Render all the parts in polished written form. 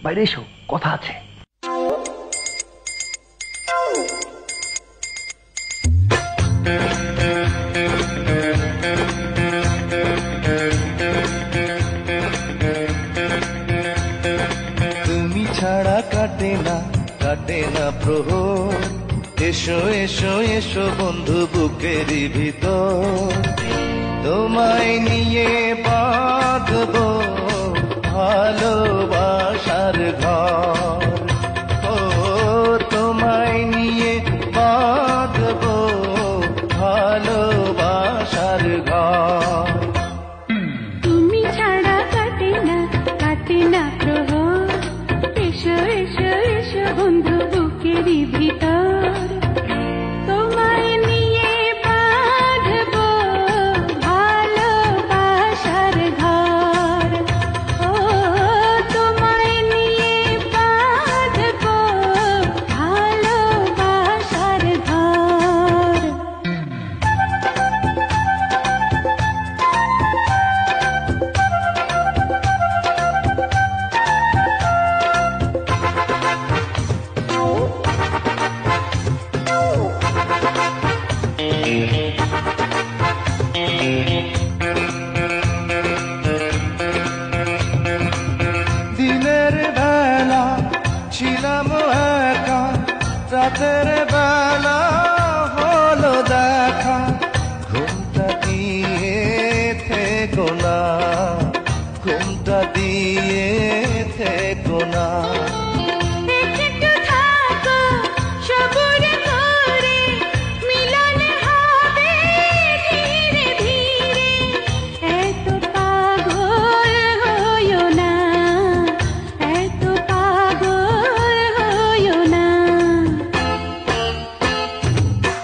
বাইরে এসো, কথা আছে। তুমি ছাড়া কাটে না প্রহর, এসো এসো এসো বন্ধু বুকেরই ভিতর, তোমায় নিয়ে বাঁধবো ভালোবাসার ঘর। ও তোমায় নিয়ে বাঁধবো ভালোবাসার ঘর। তুমি ছাড়া কাটে না প্রহর, এসো এসো এসো বন্ধু বুকেরই ভিতর, তোমায় নিয়ে বাঁধবো ভালোবাসার ঘর। ও তোমায় নিয়ে বাঁধবো ভালোবাসার ঘর। দিনের বেলা ছিলাম একা, রাতের বেলা হলো দেখা, ঘুমটা দিয়ে থেকো না, ঘুমটা দিয়ে থেকো না। একটু থাকো সবুর করে, মিলন হবে ধীরে ধীরে, এত পাগল হইও না, এত পাগল হইও না।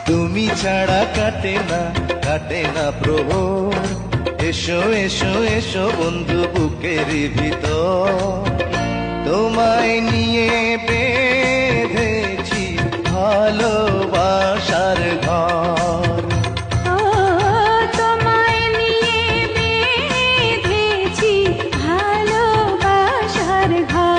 তুমি ছাড়া কাটে না প্রহর, এসো এসো এসো বন্ধু বুকেরই ভিতর, তোমায় নিয়ে বেঁধেছি ভালোবাসার ঘর। ও তোমায় নিয়ে বেঁধেছি ভালোবাসার ঘর।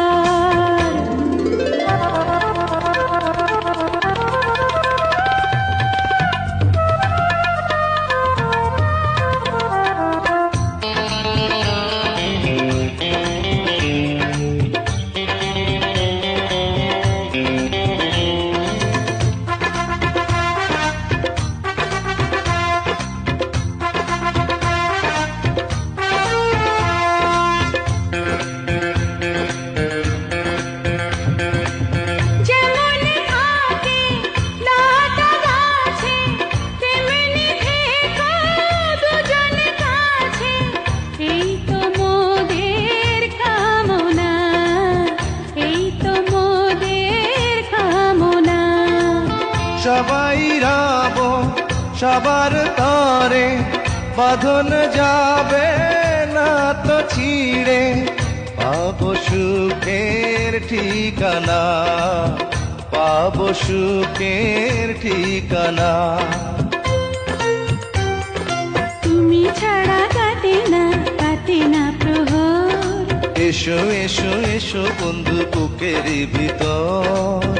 যেমন থাকে লতা গাছে, তেমনি থেকো দুজন কাছে, এই তো মোদের কামনা, এই তো মোদের কামনা। সবাই রব সবার তরে, বাঁধন যাবে না তো ছিঁড়ে, পাবো সুখের ঠিকানা, পাবো সুখের ঠিকানা। তুমি ছাড়া কাটে না প্রহর, এসো এসো এসো বন্ধু বুকেরই ভিতর,